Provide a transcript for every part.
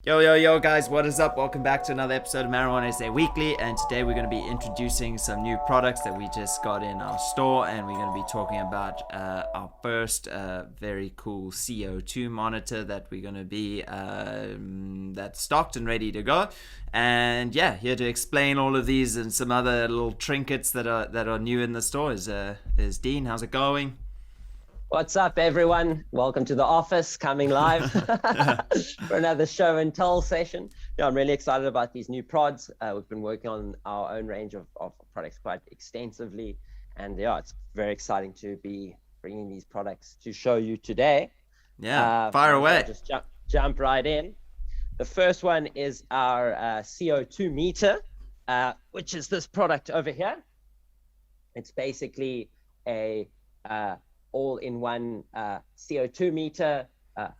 Yo, guys, what is up? Welcome back to another episode of Marijuana SA Weekly, and today we're going to be introducing some new products that we just got in our store, and we're going to be talking about our first very cool CO2 monitor that we're going to be that's stocked and ready to go. And yeah, here to explain all of these and some other little trinkets that are new in the store is Dean. How's it going? What's up, everyone? Welcome to the office, coming live for another show and tell session. I'm really excited about these new prods. We've been working on our own range of products quite extensively, and it's very exciting to be bringing these products to show you today. Fire away. Just jump right in. The first one is our CO2 meter, which is this product over here. It's basically a all-in-one CO2 meter,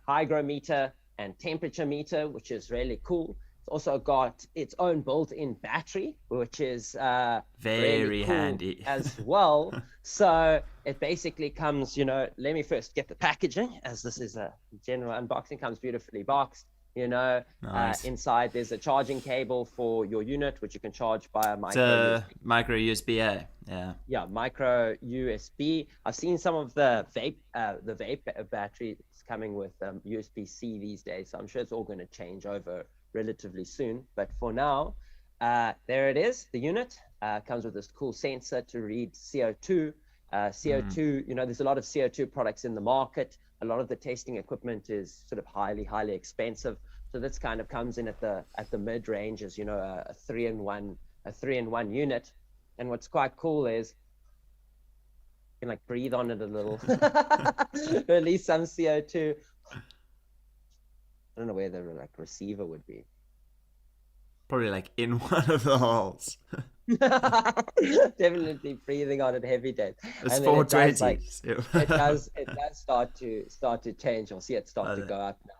hygrometer, and temperature meter, which is really cool. It's also got its own built-in battery, which is very really cool handy as well. So it basically comes, let me first get the packaging, as this is a general unboxing. Comes beautifully boxed. Nice. Inside there's a charging cable for your unit, which you can charge by a micro USB-A. Micro USB. I've seen some of the vape batteries coming with USB-C these days, so I'm sure it's all going to change over relatively soon. But for now, there it is. The unit comes with this cool sensor to read CO2. CO2, there's a lot of CO2 products in the market. A lot of the testing equipment is sort of highly expensive. So this kind of comes in at the mid range as a three-in-one unit. And what's quite cool is you can breathe on it a little, release some CO2. I don't know where the receiver would be. Probably in one of the holes. Definitely breathing on it heavy days. It's 420. It does start to change. You'll see it start to go up now.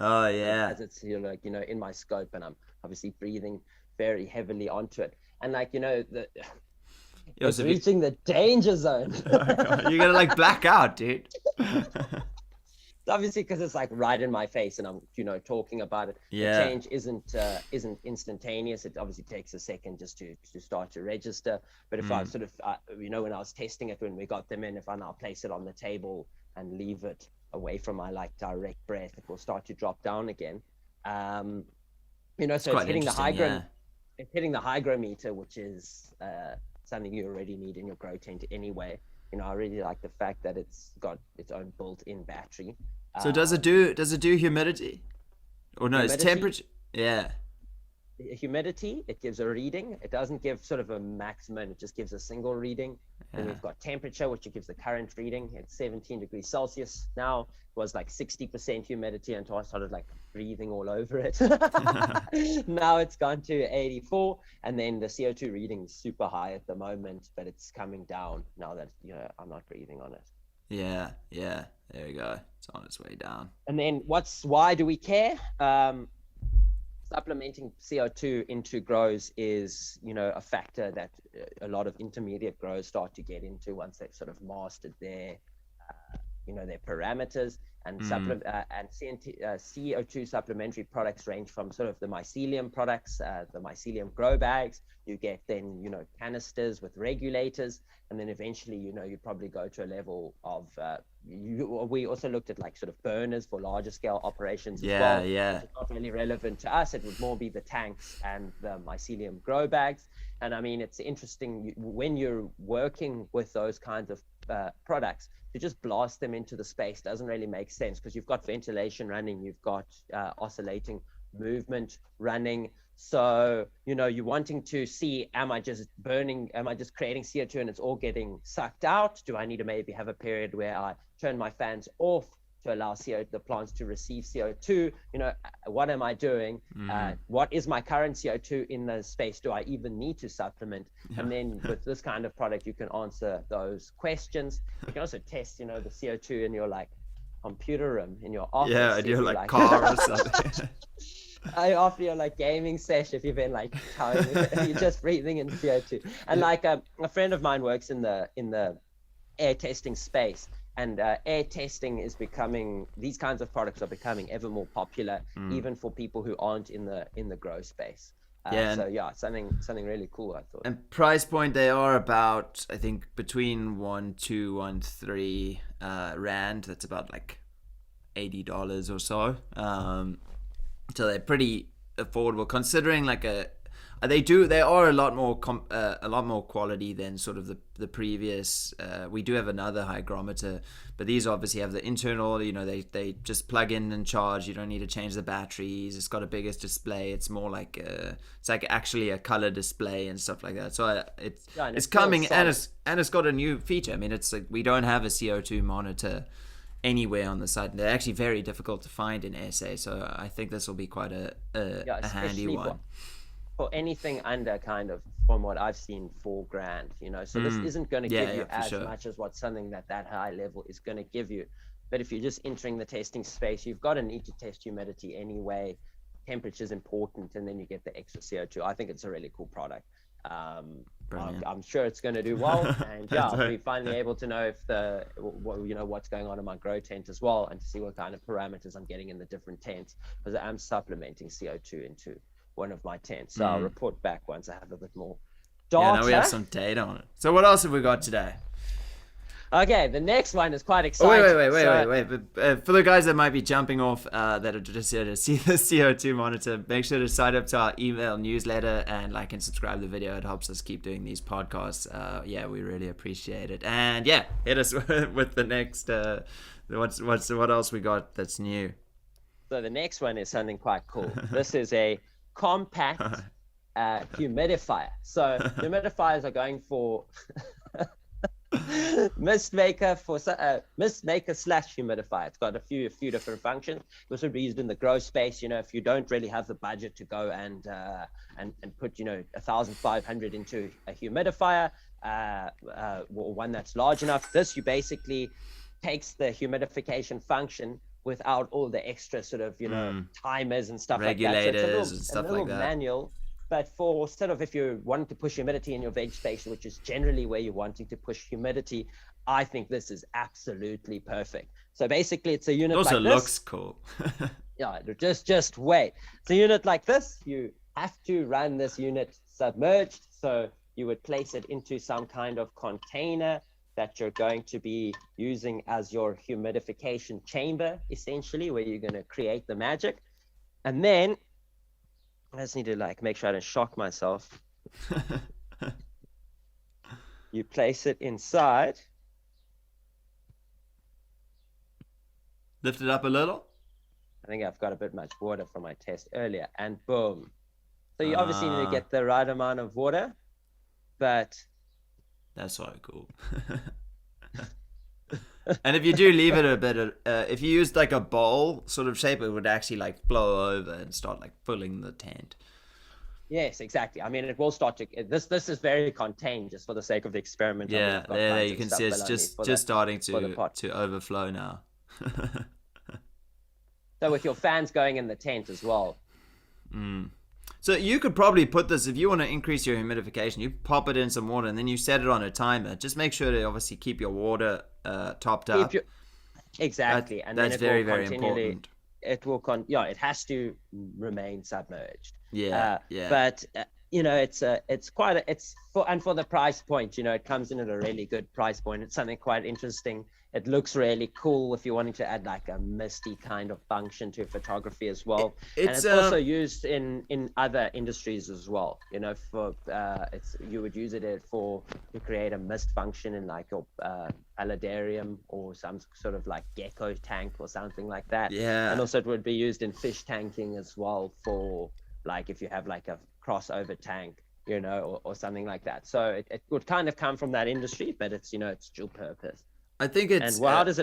Oh yeah. As it's in my scope, and I'm obviously breathing very heavily onto it. And it's reaching the danger zone. You're gonna black out, dude. Obviously, because it's right in my face, and I'm talking about it. Yeah. The change isn't instantaneous. It obviously takes a second just to start to register. But if I sort of when I was testing it when we got them in, if I now place it on the table and leave it away from my direct breath, it will start to drop down again. So it's hitting it's hitting the hygrometer, which is something you already need in your grow tent anyway. I really like the fact that it's got its own built-in battery. So does it do humidity? Or no, it's temperature. Yeah. Humidity, it gives a reading. It doesn't give sort of a maximum, it just gives a single reading. Yeah. And we've got temperature, which it gives the current reading. It's 17 degrees Celsius. Now it was 60% humidity until I started breathing all over it. Now it's gone to 84, and then the CO2 reading is super high at the moment, but it's coming down now that I'm not breathing on it. Yeah, there we go. It's on its way down. And then why do we care? Supplementing CO2 into grows is, a factor that a lot of intermediate grows start to get into once they've sort of mastered their parameters. And CO2 supplementary products range from sort of the mycelium products, the mycelium grow bags. You get then, canisters with regulators, and then eventually, you probably go to a level of. We also looked at sort of burners for larger scale operations as well. Yeah. It's not really relevant to us. It would more be the tanks and the mycelium grow bags. And I mean, it's interesting when you're working with those kinds of products, to just blast them into the space doesn't really make sense, because you've got ventilation running, you've got oscillating movement running. So, you're wanting to see, am I just creating CO2 and it's all getting sucked out? Do I need to maybe have a period where I turn my fans off to allow the plants to receive CO2? What am I doing? What is my current CO2 in the space? Do I even need to supplement? And then with this kind of product, you can answer those questions. You can also test, the CO2 in your computer room in your office. Yeah, in your car or something. After your gaming session, if you've been you're just breathing in CO2. And a friend of mine works in the air testing space, And air testing is becoming, these kinds of products are becoming ever more popular, even for people who aren't in the grow space. So yeah, something really cool, I thought. And price point, they are about, I think, between 1-3 rand. That's about like $80 or so. So they're pretty affordable, considering like they are a lot more quality than sort of the previous. We do have another hygrometer, but these obviously have the internal, you know, they just plug in and charge. You don't need to change the batteries. It's got a bigger display. It's more like it's like actually a color display and stuff like that. So it's coming, and it's got a new feature. I mean, it's like we don't have a CO2 monitor anywhere on the site. They're actually very difficult to find in SA, so I think this will be quite a handy one. For anything under kind of, from what I've seen, $4,000, you know, so this isn't going to give you as much as what something that high level is going to give you. But if you're just entering the testing space, you've got to need to test humidity anyway. Temperature is important, and then you get the extra CO2. I think it's a really cool product. I'm sure it's going to do well, and yeah, I'll be finally able to know if what's going on in my grow tent as well, and to see what kind of parameters I'm getting in the different tents, because I'm supplementing CO2 into one of my tents. So I'll report back once I have a bit more data. Yeah, now we have some data on it. So what else have we got today? Okay, the next one is quite exciting. Wait. But, for the guys that might be jumping off, that are just here to see the CO2 monitor, make sure to sign up to our email newsletter and like and subscribe to the video. It helps us keep doing these podcasts. We really appreciate it. And yeah, hit us with the next. What else we got that's new? So the next one is something quite cool. This is a compact humidifier. So humidifiers are going for mist maker slash humidifier. It's got a few different functions. This would be used in the grow space. You know, if you don't really have the budget to go and put 1,500 into a humidifier, one that's large enough. This you basically takes the humidification function without all the extra sort of timers and stuff regulators like that. So and stuff a little like that. Manual. But for sort of if you're wanting to push humidity in your veg space, which is generally where you're wanting to push humidity, I think this is absolutely perfect. So basically, it's a unit like this. It also looks cool. Yeah, just wait. It's a unit like this. You have to run this unit submerged. So you would place it into some kind of container that you're going to be using as your humidification chamber, essentially, where you're going to create the magic. And then I just need to make sure I don't shock myself. You place it inside. Lift it up a little. I think I've got a bit much water from my test earlier, and boom. So you obviously need to get the right amount of water, but that's so cool. And if you do leave it a bit, if you used like a bowl sort of shape, it would actually blow over and start filling the tent. Yes, exactly. I mean, it will start to. This is very contained, just for the sake of the experiment. Yeah, there you can see it's just starting to overflow now. So with your fans going in the tent as well. So you could probably put this, if you want to increase your humidification, you pop it in some water and then you set it on a timer. Just make sure to obviously keep your water topped up. Exactly. And that's very, very important. It will it has to remain submerged. Yeah. But it's quite for the price point, it comes in at a really good price point. It's something quite interesting. It looks really cool if you're wanting to add a misty kind of function to photography as well. And it's also used in other industries as well. You would use it to create a mist function in your paludarium or some sort of gecko tank or something like that. Yeah. And also it would be used in fish tanking as well for if you have a crossover tank, or something like that. So it would kind of come from that industry, but it's it's dual purpose. I think it's. And how does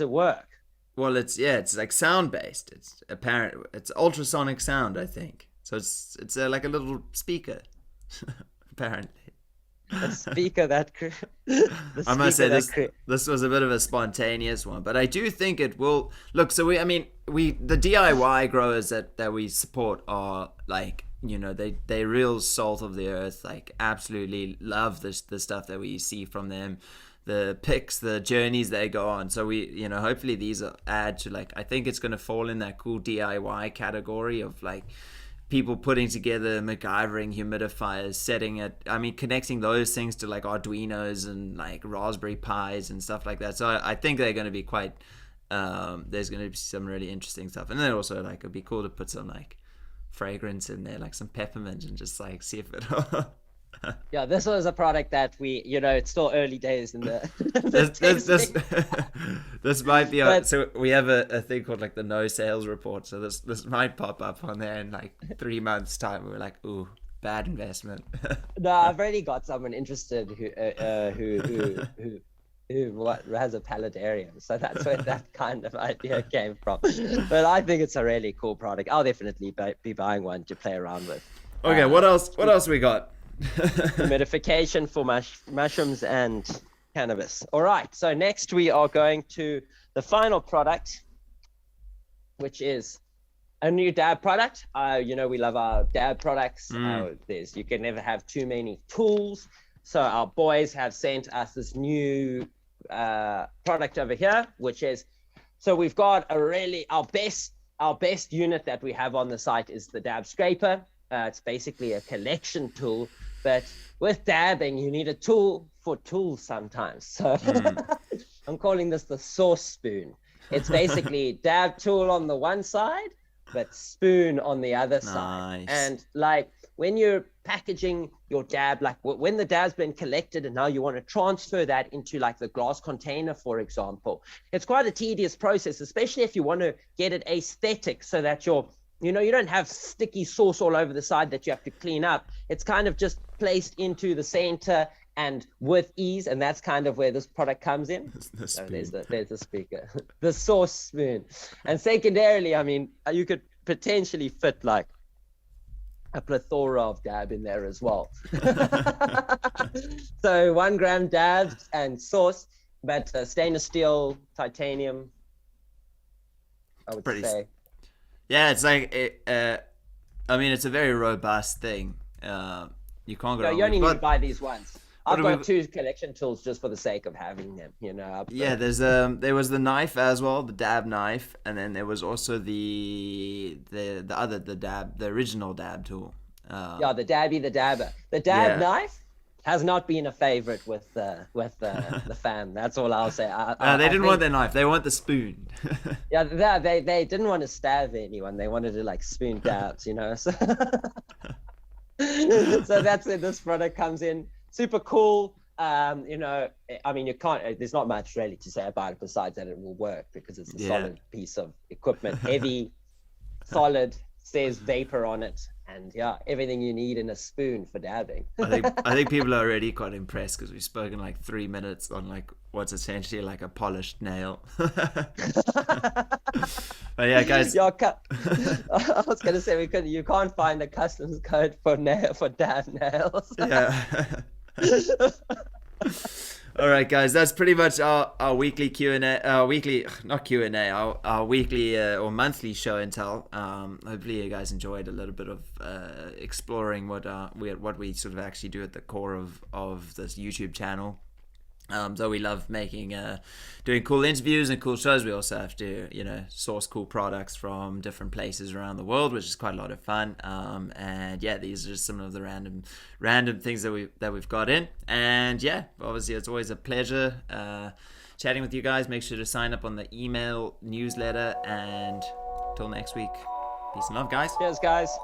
it work? Well, it's sound based. It's apparent. It's ultrasonic sound, I think. So it's like a little speaker, apparently. A speaker that. I must say this was a bit of a spontaneous one, but I do think it will look. So the DIY growers that we support are they real salt of the earth. Absolutely love the stuff that we see from them. picks, the journeys they go on. So we, you know, hopefully these add to, like, I think it's going to fall in that cool DIY category of like people putting together MacGyvering humidifiers, setting it, I mean, connecting those things to like Arduinos and like Raspberry Pis and stuff like that. So I think they're going to be quite, there's going to be some really interesting stuff. And then also, like, it'd be cool to put some like fragrance in there, like some peppermint, and just like see if it Yeah, this was a product that we, you know, it's still early days in the, this might be so we have a thing called like the no sales report, so this might pop up on there in like 3 months time. We're like, ooh, bad investment. No, I've already got someone interested who has a paludarium, so that's where that kind of idea came from. But I think it's a really cool product. I'll definitely be buying one to play around with. Okay, what else we got? Humidification for mushrooms and cannabis. All right, so next we are going to the final product, which is a new dab product. You know, we love our dab products. You can never have too many tools, so our boys have sent us this new product over here, which is, so we've got our best unit that we have on the site is the dab scraper. It's basically a collection tool, but with dabbing, you need a tool for tools sometimes. So I'm calling this the sauce spoon. It's basically dab tool on the one side, but spoon on the other side. And like when you're packaging your dab, like when the dab's been collected and now you want to transfer that into like the glass container, for example, it's quite a tedious process, especially if you want to get it aesthetic so that you don't have sticky sauce all over the side that you have to clean up. It's kind of just placed into the center and with ease, and that's kind of where this product comes in. There's the speaker. The sauce spoon. And secondarily, I mean, you could potentially fit like a plethora of dab in there as well. So 1 gram dabs and sauce, but stainless steel, titanium, I would say. Yeah, it's like I mean, it's a very robust thing. You can't go wrong. You only need to buy these once. I've got 2 collection tools just for the sake of having them, you know. Yeah, there was the knife as well, the dab knife, and then there was also the original dab tool. The dabber. The dab knife has not been a favorite with the fam. That's all I'll say. They didn't want their knife; they want the spoon. Yeah, they didn't want to stab anyone. They wanted to like spoon dabs, you know. So, so that's where this product comes in. Super cool. You know, I mean, there's not much really to say about it besides that it will work because it's a solid piece of equipment, heavy, solid, says vapor on it. And yeah, everything you need in a spoon for dabbing. I think people are already quite impressed because we've spoken like 3 minutes on like what's essentially like a polished nail. But yeah, guys. I was gonna say you can't find a customs code for dab nails. Yeah. All right, guys, that's pretty much our weekly Q&A, our weekly or monthly show and tell. Hopefully you guys enjoyed a little bit of exploring what we sort of actually do at the core of this YouTube channel. So we love doing cool interviews and cool shows. We also have to, source cool products from different places around the world, which is quite a lot of fun. And yeah, these are just some of the random things that we've got in. And yeah, obviously it's always a pleasure chatting with you guys. Make sure to sign up on the email newsletter. And till next week, peace and love, guys. Cheers, guys.